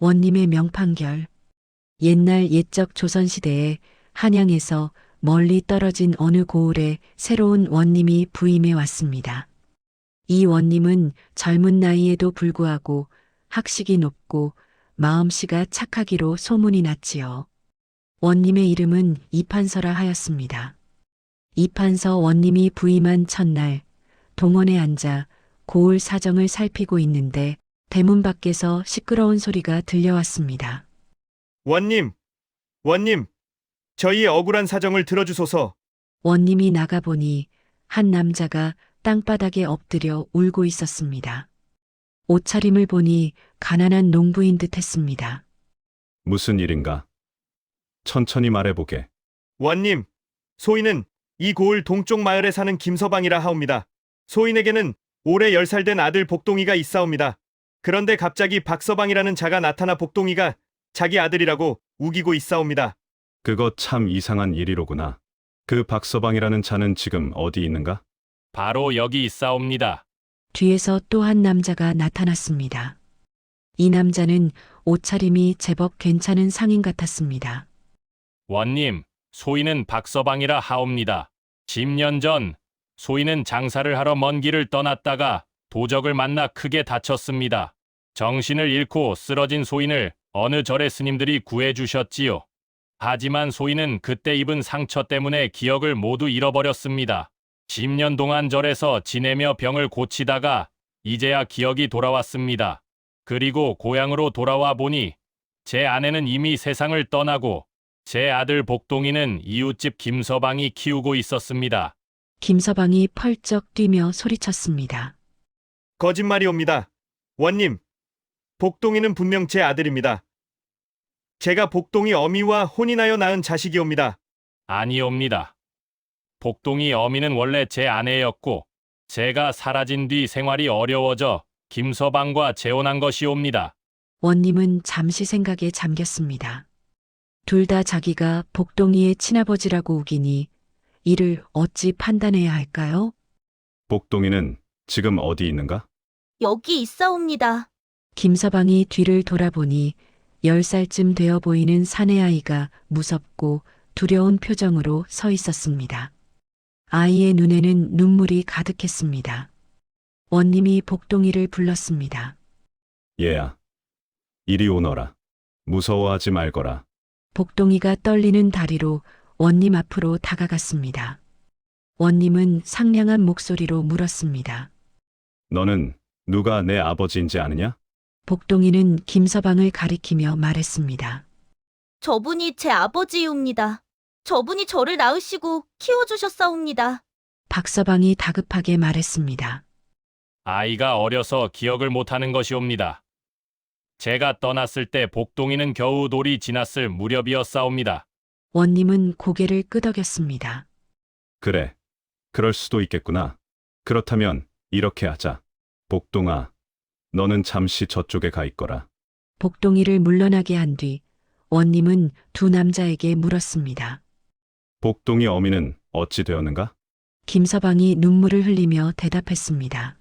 원님의 명판결. 옛날 옛적 조선시대에 한양에서 멀리 떨어진 어느 고을에 새로운 원님이 부임해 왔습니다. 이 원님은 젊은 나이에도 불구하고 학식이 높고 마음씨가 착하기로 소문이 났지요. 원님의 이름은 이판서라 하였습니다. 이판서 원님이 부임한 첫날 동원에 앉아 고을 사정을 살피고 있는데 대문 밖에서 시끄러운 소리가 들려왔습니다. 원님, 원님, 저희의 억울한 사정을 들어주소서. 원님이 나가보니 한 남자가 땅바닥에 엎드려 울고 있었습니다. 옷차림을 보니 가난한 농부인 듯 했습니다. 무슨 일인가? 천천히 말해보게. 원님, 소인은 이 고을 동쪽 마을에 사는 김서방이라 하옵니다. 소인에게는 올해 10살 된 아들 복동이가 있사옵니다. 그런데 갑자기 박서방이라는 자가 나타나 복동이가 자기 아들이라고 우기고 있사옵니다. 그거 참 이상한 일이로구나. 그 박서방이라는 자는 지금 어디 있는가? 바로 여기 있사옵니다. 뒤에서 또 한 남자가 나타났습니다. 이 남자는 옷차림이 제법 괜찮은 상인 같았습니다. 원님, 소인은 박서방이라 하옵니다. 10년 전 소인은 장사를 하러 먼 길을 떠났다가 도적을 만나 크게 다쳤습니다. 정신을 잃고 쓰러진 소인을 어느 절의 스님들이 구해주셨지요. 하지만 소인은 그때 입은 상처 때문에 기억을 모두 잃어버렸습니다. 10년 동안 절에서 지내며 병을 고치다가 이제야 기억이 돌아왔습니다. 그리고 고향으로 돌아와 보니 제 아내는 이미 세상을 떠나고 제 아들 복동이는 이웃집 김서방이 키우고 있었습니다. 김서방이 펄쩍 뛰며 소리쳤습니다. 거짓말이옵니다. 원님, 복동이는 분명 제 아들입니다. 제가 복동이 어미와 혼인하여 낳은 자식이옵니다. 아니옵니다. 복동이 어미는 원래 제 아내였고 제가 사라진 뒤 생활이 어려워져 김서방과 재혼한 것이옵니다. 원님은 잠시 생각에 잠겼습니다. 둘 다 자기가 복동이의 친아버지라고 우기니 이를 어찌 판단해야 할까요? 복동이는 지금 어디 있는가? 여기 있사옵니다. 김서방이 뒤를 돌아보니 10살쯤 되어 보이는 사내아이가 무섭고 두려운 표정으로 서 있었습니다. 아이의 눈에는 눈물이 가득했습니다. 원님이 복동이를 불렀습니다. 얘야, 이리 오너라. 무서워하지 말거라. 복동이가 떨리는 다리로 원님 앞으로 다가갔습니다. 원님은 상냥한 목소리로 물었습니다. 너는 누가 내 아버지인지 아느냐? 복동이는 김서방을 가리키며 말했습니다. 저분이 제 아버지이옵니다. 저분이 저를 낳으시고 키워주셨사옵니다. 박서방이 다급하게 말했습니다. 아이가 어려서 기억을 못하는 것이옵니다. 제가 떠났을 때 복동이는 겨우 돌이 지났을 무렵이었사옵니다. 원님은 고개를 끄덕였습니다. 그래, 그럴 수도 있겠구나. 그렇다면 이렇게 하자. 복동아, 너는 잠시 저쪽에 가 있거라. 복동이를 물러나게 한 뒤 원님은 두 남자에게 물었습니다. 복동이 어미는 어찌 되었는가? 김서방이 눈물을 흘리며 대답했습니다.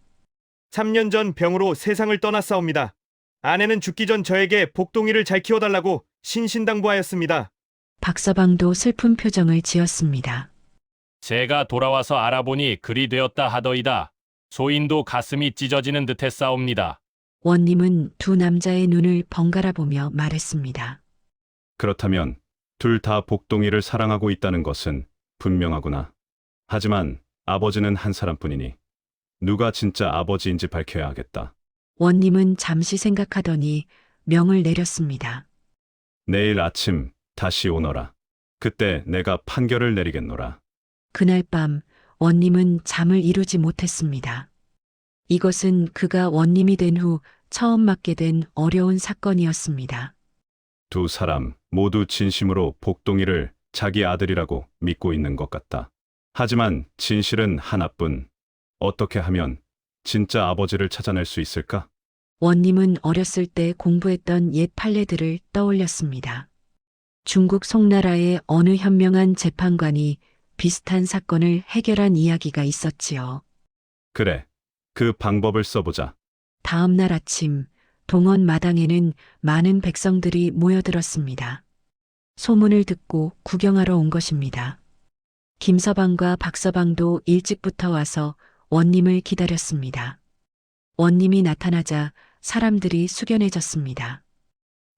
3년 전 병으로 세상을 떠났사옵니다. 아내는 죽기 전 저에게 복동이를 잘 키워달라고 신신당부하였습니다. 박서방도 슬픈 표정을 지었습니다. 제가 돌아와서 알아보니 그리 되었다 하더이다. 소인도 가슴이 찢어지는 듯했사옵니다. 원님은 두 남자의 눈을 번갈아 보며 말했습니다. 그렇다면 둘 다 복동이를 사랑하고 있다는 것은 분명하구나. 하지만 아버지는 한 사람뿐이니 누가 진짜 아버지인지 밝혀야 하겠다. 원님은 잠시 생각하더니 명을 내렸습니다. 내일 아침 다시 오너라. 그때 내가 판결을 내리겠노라. 그날 밤 원님은 잠을 이루지 못했습니다. 이것은 그가 원님이 된 후 처음 맡게 된 어려운 사건이었습니다. 두 사람 모두 진심으로 복동이를 자기 아들이라고 믿고 있는 것 같다. 하지만 진실은 하나뿐. 어떻게 하면 진짜 아버지를 찾아낼 수 있을까? 원님은 어렸을 때 공부했던 옛 판례들을 떠올렸습니다. 중국 송나라의 어느 현명한 재판관이 비슷한 사건을 해결한 이야기가 있었지요. 그래, 그 방법을 써보자. 다음 날 아침 동원 마당에는 많은 백성들이 모여들었습니다. 소문을 듣고 구경하러 온 것입니다. 김서방과 박서방도 일찍부터 와서 원님을 기다렸습니다. 원님이 나타나자 사람들이 숙연해졌습니다.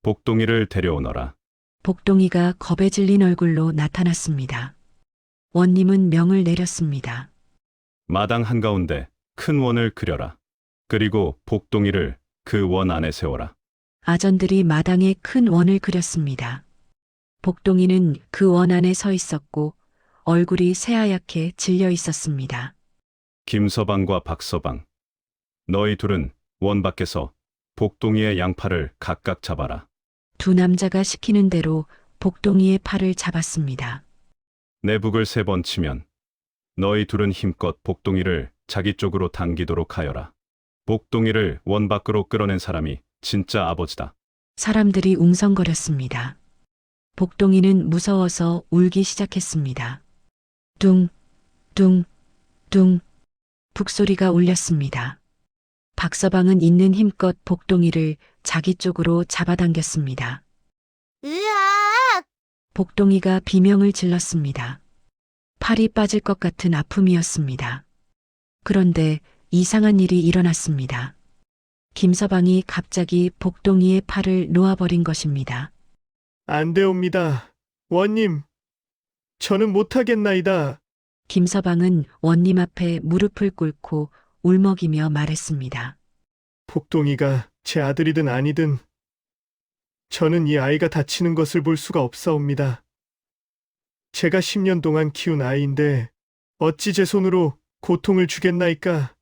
복동이를 데려오너라. 복동이가 겁에 질린 얼굴로 나타났습니다. 원님은 명을 내렸습니다. 마당 한가운데 큰 원을 그려라. 그리고 복동이를 그 원 안에 세워라. 아전들이 마당에 큰 원을 그렸습니다. 복동이는 그 원 안에 서 있었고 얼굴이 새하얗게 질려 있었습니다. 김서방과 박서방, 너희 둘은 원 밖에서 복동이의 양팔을 각각 잡아라. 두 남자가 시키는 대로 복동이의 팔을 잡았습니다. 내북을 3번 치면 너희 둘은 힘껏 복동이를 자기 쪽으로 당기도록 하여라. 복동이를 원 밖으로 끌어낸 사람이 진짜 아버지다. 사람들이 웅성거렸습니다. 복동이는 무서워서 울기 시작했습니다. 둥, 둥, 둥. 북소리가 울렸습니다. 박서방은 있는 힘껏 복동이를 자기 쪽으로 잡아당겼습니다. 으악! 복동이가 비명을 질렀습니다. 팔이 빠질 것 같은 아픔이었습니다. 그런데 이상한 일이 일어났습니다. 김서방이 갑자기 복동이의 팔을 놓아버린 것입니다. 안 되옵니다. 원님, 저는 못하겠나이다. 김서방은 원님 앞에 무릎을 꿇고 울먹이며 말했습니다. 복동이가 제 아들이든 아니든 저는 이 아이가 다치는 것을 볼 수가 없사옵니다. 제가 10년 동안 키운 아이인데 어찌 제 손으로 고통을 주겠나이까?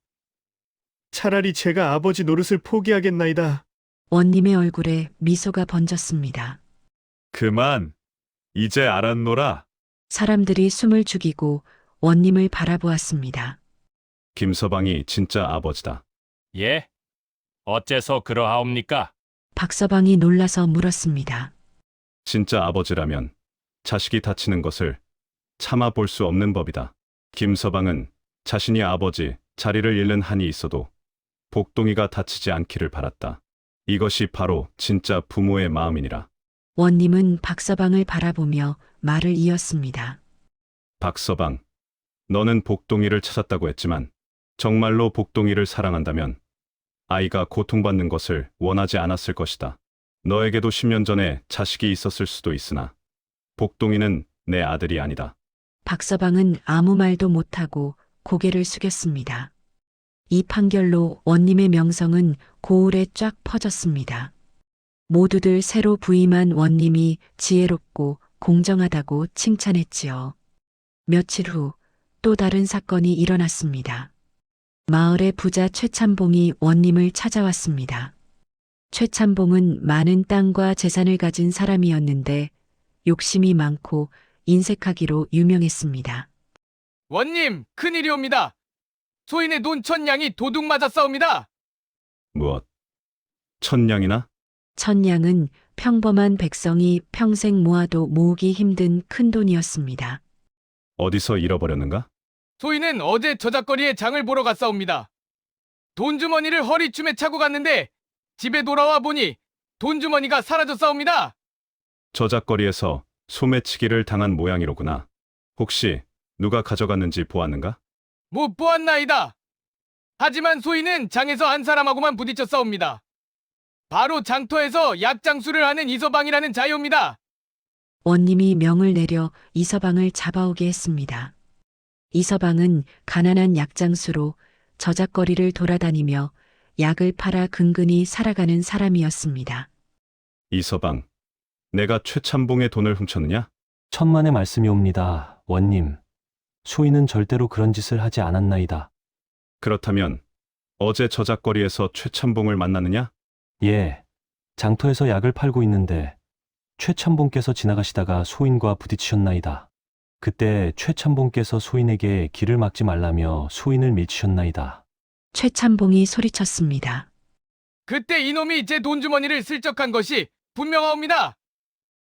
차라리 제가 아버지 노릇을 포기하겠나이다. 원님의 얼굴에 미소가 번졌습니다. 그만, 이제 알았노라. 사람들이 숨을 죽이고 원님을 바라보았습니다. 김서방이 진짜 아버지다. 예? 어째서 그러하옵니까? 박서방이 놀라서 물었습니다. 진짜 아버지라면 자식이 다치는 것을 참아 볼 수 없는 법이다. 김서방은 자신이 아버지 자리를 잃는 한이 있어도 복동이가 다치지 않기를 바랐다. 이것이 바로 진짜 부모의 마음이니라. 원님은 박서방을 바라보며 말을 이었습니다. 박서방, 너는 복동이를 찾았다고 했지만 정말로 복동이를 사랑한다면 아이가 고통받는 것을 원하지 않았을 것이다. 너에게도 10년 전에 자식이 있었을 수도 있으나 복동이는 내 아들이 아니다. 박서방은 아무 말도 못하고 고개를 숙였습니다. 이 판결로 원님의 명성은 고을에 쫙 퍼졌습니다. 모두들 새로 부임한 원님이 지혜롭고 공정하다고 칭찬했지요. 며칠 후 또 다른 사건이 일어났습니다. 마을의 부자 최참봉이 원님을 찾아왔습니다. 최참봉은 많은 땅과 재산을 가진 사람이었는데 욕심이 많고 인색하기로 유명했습니다. 원님, 큰일이옵니다. 소인의 논 1000냥이 도둑 맞았사옵니다. 무엇? 1000냥이나? 천냥은 평범한 백성이 평생 모아도 모으기 힘든 큰 돈이었습니다. 어디서 잃어버렸는가? 소인은 어제 저작거리에 장을 보러 갔사옵니다. 돈주머니를 허리춤에 차고 갔는데 집에 돌아와 보니 돈주머니가 사라졌사옵니다. 저작거리에서 소매치기를 당한 모양이로구나. 혹시 누가 가져갔는지 보았는가? 못 보았나이다. 하지만 소인은 장에서 한 사람하고만 부딪혔사옵니다. 바로 장터에서 약장수를 하는 이서방이라는 자유입니다. 원님이 명을 내려 이서방을 잡아오게 했습니다. 이서방은 가난한 약장수로 저작거리를 돌아다니며 약을 팔아 근근히 살아가는 사람이었습니다. 이서방, 내가 최참봉의 돈을 훔쳤느냐? 천만의 말씀이옵니다, 원님. 소인은 절대로 그런 짓을 하지 않았나이다. 그렇다면 어제 저작거리에서 최참봉을 만났느냐? 예, 장터에서 약을 팔고 있는데 최참봉께서 지나가시다가 소인과 부딪히셨나이다. 그때 최참봉께서 소인에게 길을 막지 말라며 소인을 밀치셨나이다. 최참봉이 소리쳤습니다. 그때 이놈이 제 돈주머니를 슬쩍한 것이 분명하옵니다.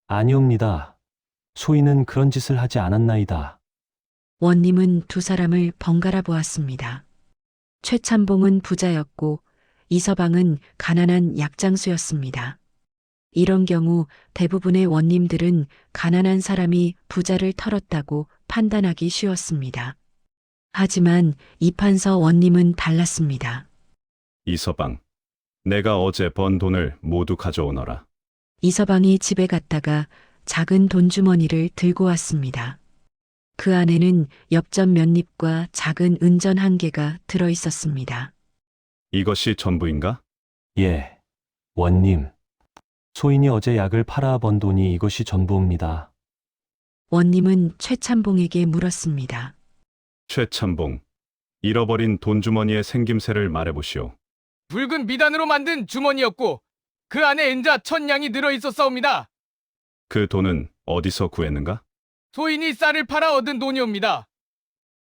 아니옵니다. 소인은 그런 짓을 하지 않았나이다. 원님은 두 사람을 번갈아 보았습니다. 최참봉은 부자였고 이서방은 가난한 약장수였습니다. 이런 경우 대부분의 원님들은 가난한 사람이 부자를 털었다고 판단하기 쉬웠습니다. 하지만 이판서 원님은 달랐습니다. 이서방, 내가 어제 번 돈을 모두 가져오너라. 이서방이 집에 갔다가 작은 돈주머니를 들고 왔습니다. 그 안에는 엽전 몇 잎과 작은 은전 1개가 들어 있었습니다. 이것이 전부인가? 예, 원님. 소인이 어제 약을 팔아 번 돈이 이것이 전부입니다. 원님은 최참봉에게 물었습니다. 최참봉, 잃어버린 돈주머니의 생김새를 말해보시오. 붉은 비단으로 만든 주머니였고 그 안에 엔자 1000냥이 들어 있었사옵니다. 그 돈은 어디서 구했는가? 소인이 쌀을 팔아 얻은 돈이옵니다.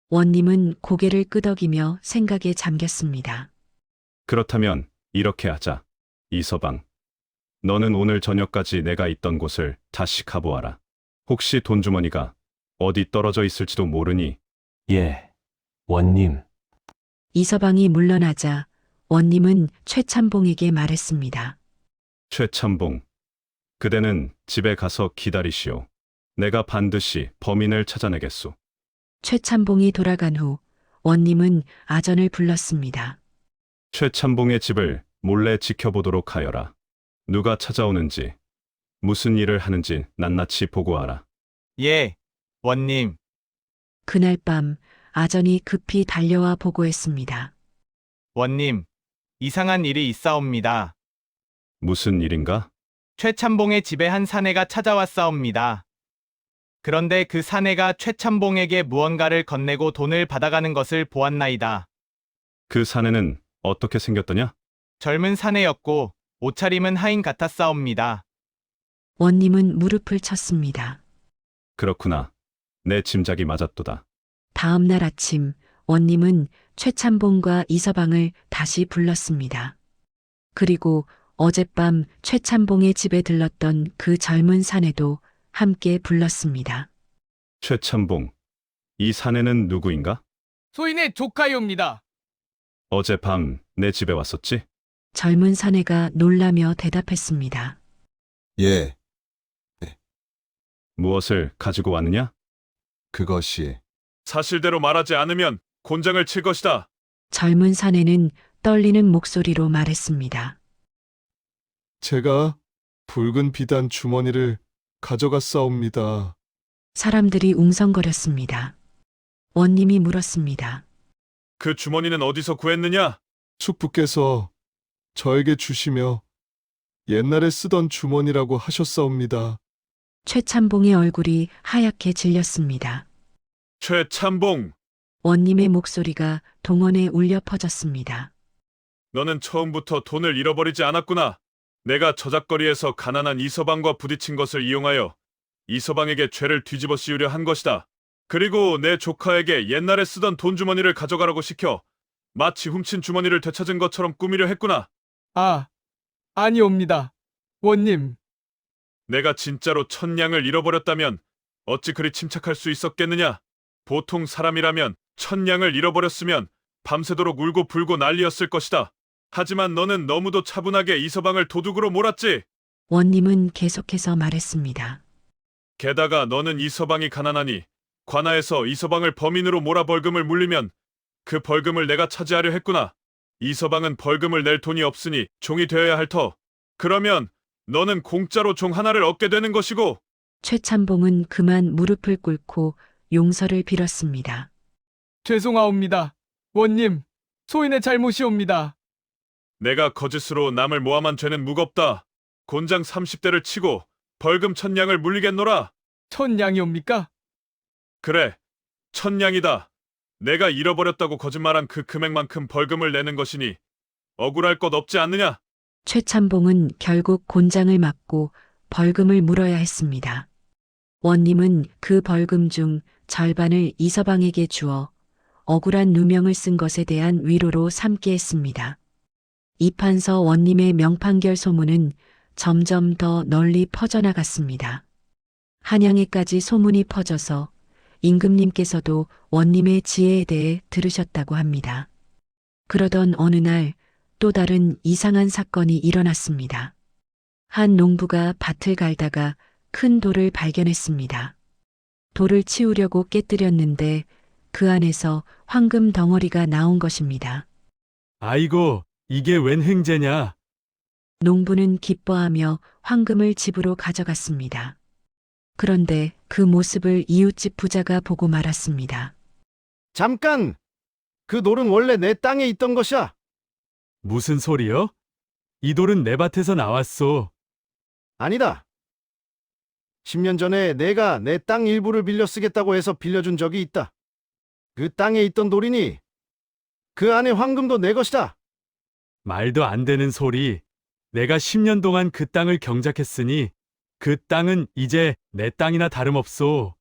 원님은 고개를 끄덕이며 생각에 잠겼습니다. 그렇다면 이렇게 하자. 이서방, 너는 오늘 저녁까지 내가 있던 곳을 다시 가보아라. 혹시 돈주머니가 어디 떨어져 있을지도 모르니. 예, 원님. 이서방이 물러나자 원님은 최참봉에게 말했습니다. 최참봉, 그대는 집에 가서 기다리시오. 내가 반드시 범인을 찾아내겠소. 최참봉이 돌아간 후 원님은 아전을 불렀습니다. 최참봉의 집을 몰래 지켜보도록 하여라. 누가 찾아오는지, 무슨 일을 하는지 낱낱이 보고하라. 예, 원님. 그날 밤 아전이 급히 달려와 보고했습니다. 원님, 이상한 일이 있사옵니다. 무슨 일인가? 최참봉의 집에 한 사내가 찾아왔사옵니다. 그런데 그 사내가 최참봉에게 무언가를 건네고 돈을 받아가는 것을 보았나이다. 그 사내는 어떻게 생겼더냐? 젊은 사내였고 옷차림은 하인 같았사옵니다. 원님은 무릎을 쳤습니다. 그렇구나. 내 짐작이 맞았도다. 다음 날 아침 원님은 최참봉과 이서방을 다시 불렀습니다. 그리고 어젯밤 최참봉의 집에 들렀던 그 젊은 사내도 함께 불렀습니다. 최참봉, 이 사내는 누구인가? 소인의 조카이옵니다. 어젯밤 내 집에 왔었지? 젊은 사내가 놀라며 대답했습니다. 예, 무엇을 가지고 왔느냐? 그것이 사실대로 말하지 않으면 곤장을 칠 것이다. 젊은 사내는 떨리는 목소리로 말했습니다. 제가 붉은 비단 주머니를 가져갔사옵니다. 사람들이 웅성거렸습니다. 원님이 물었습니다. 그 주머니는 어디서 구했느냐? 축부께서 저에게 주시며 옛날에 쓰던 주머니라고 하셨사옵니다. 최참봉의 얼굴이 하얗게 질렸습니다. 최참봉, 원님의 목소리가 동원에 울려 퍼졌습니다. 너는 처음부터 돈을 잃어버리지 않았구나. 내가 저작거리에서 가난한 이서방과 부딪힌 것을 이용하여 이서방에게 죄를 뒤집어 씌우려 한 것이다. 그리고 내 조카에게 옛날에 쓰던 돈주머니를 가져가라고 시켜 마치 훔친 주머니를 되찾은 것처럼 꾸미려 했구나. 아니옵니다. 원님. 내가 진짜로 1000냥을 잃어버렸다면 어찌 그리 침착할 수 있었겠느냐? 보통 사람이라면 1000냥을 잃어버렸으면 밤새도록 울고 불고 난리였을 것이다. 하지만 너는 너무도 차분하게 이서방을 도둑으로 몰았지. 원님은 계속해서 말했습니다. 게다가 너는 이서방이 가난하니 관아에서 이서방을 범인으로 몰아 벌금을 물리면 그 벌금을 내가 차지하려 했구나. 이서방은 벌금을 낼 돈이 없으니 종이 되어야 할 터. 그러면 너는 공짜로 종 하나를 얻게 되는 것이고. 최참봉은 그만 무릎을 꿇고 용서를 빌었습니다. 죄송하옵니다. 원님, 소인의 잘못이옵니다. 내가 거짓으로 남을 모함한 죄는 무겁다. 곤장 30대를 치고 벌금 1000냥을 물리겠노라. 1000냥이옵니까? 그래, 1000냥이다. 내가 잃어버렸다고 거짓말한 그 금액만큼 벌금을 내는 것이니 억울할 것 없지 않느냐? 최참봉은 결국 곤장을 맞고 벌금을 물어야 했습니다. 원님은 그 벌금 중 절반을 이서방에게 주어 억울한 누명을 쓴 것에 대한 위로로 삼게 했습니다. 이판서 원님의 명판결 소문은 점점 더 널리 퍼져나갔습니다. 한양에까지 소문이 퍼져서 임금님께서도 원님의 지혜에 대해 들으셨다고 합니다. 그러던 어느 날 또 다른 이상한 사건이 일어났습니다. 한 농부가 밭을 갈다가 큰 돌을 발견했습니다. 돌을 치우려고 깨뜨렸는데 그 안에서 황금 덩어리가 나온 것입니다. 아이고, 이게 웬 횡재냐? 농부는 기뻐하며 황금을 집으로 가져갔습니다. 그런데 그 모습을 이웃집 부자가 보고 말았습니다. 잠깐! 그 돌은 원래 내 땅에 있던 것이야. 무슨 소리요? 이 돌은 내 밭에서 나왔소. 아니다. 10년 전에 내가 내 땅 일부를 빌려 쓰겠다고 해서 빌려준 적이 있다. 그 땅에 있던 돌이니 그 안에 황금도 내 것이다. 말도 안 되는 소리. 내가 10년 동안 그 땅을 경작했으니 그 땅은 이제 내 땅이나 다름없소.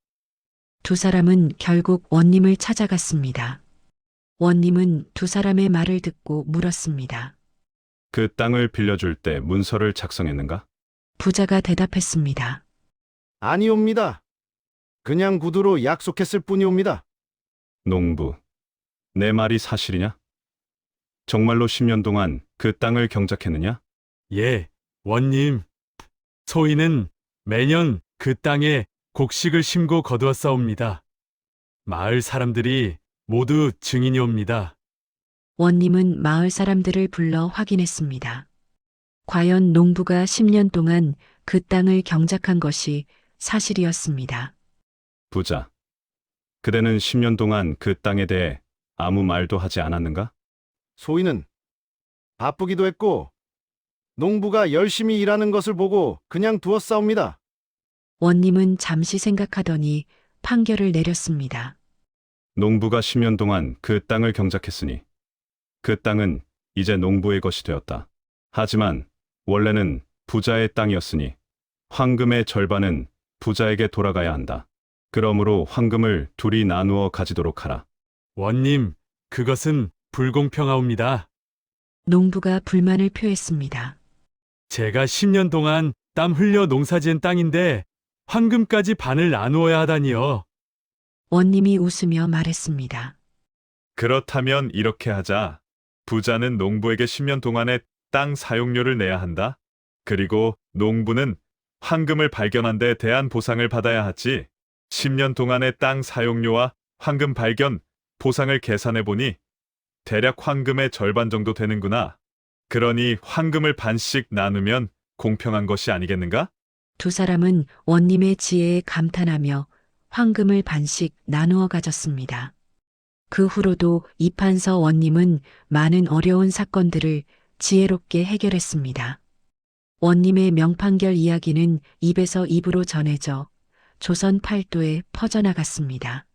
두 사람은 결국 원님을 찾아갔습니다. 원님은 두 사람의 말을 듣고 물었습니다. 그 땅을 빌려줄 때 문서를 작성했는가? 부자가 대답했습니다. 아니옵니다. 그냥 구두로 약속했을 뿐이옵니다. 농부, 내 말이 사실이냐? 정말로 10년 동안 그 땅을 경작했느냐? 예, 원님. 소인은 매년 그 땅에 곡식을 심고 거두었사옵니다. 마을 사람들이 모두 증인이옵니다. 원님은 마을 사람들을 불러 확인했습니다. 과연 농부가 10년 동안 그 땅을 경작한 것이 사실이었습니다. 부자, 그대는 10년 동안 그 땅에 대해 아무 말도 하지 않았는가? 소인은 바쁘기도 했고 농부가 열심히 일하는 것을 보고 그냥 두었사옵니다. 원님은 잠시 생각하더니 판결을 내렸습니다. 농부가 10년 동안 그 땅을 경작했으니 그 땅은 이제 농부의 것이 되었다. 하지만 원래는 부자의 땅이었으니 황금의 절반은 부자에게 돌아가야 한다. 그러므로 황금을 둘이 나누어 가지도록 하라. 원님, 그것은 불공평하옵니다. 농부가 불만을 표했습니다. 제가 10년 동안 땀 흘려 농사지은 땅인데 황금까지 반을 나누어야 하다니요. 원님이 웃으며 말했습니다. 그렇다면 이렇게 하자. 부자는 농부에게 10년 동안의 땅 사용료를 내야 한다. 그리고 농부는 황금을 발견한 데 대한 보상을 받아야 하지. 10년 동안의 땅 사용료와 황금 발견, 보상을 계산해 보니 대략 황금의 절반 정도 되는구나. 그러니 황금을 반씩 나누면 공평한 것이 아니겠는가? 두 사람은 원님의 지혜에 감탄하며 황금을 반씩 나누어 가졌습니다. 그 후로도 이판서 원님은 많은 어려운 사건들을 지혜롭게 해결했습니다. 원님의 명판결 이야기는 입에서 입으로 전해져 조선 팔도에 퍼져나갔습니다.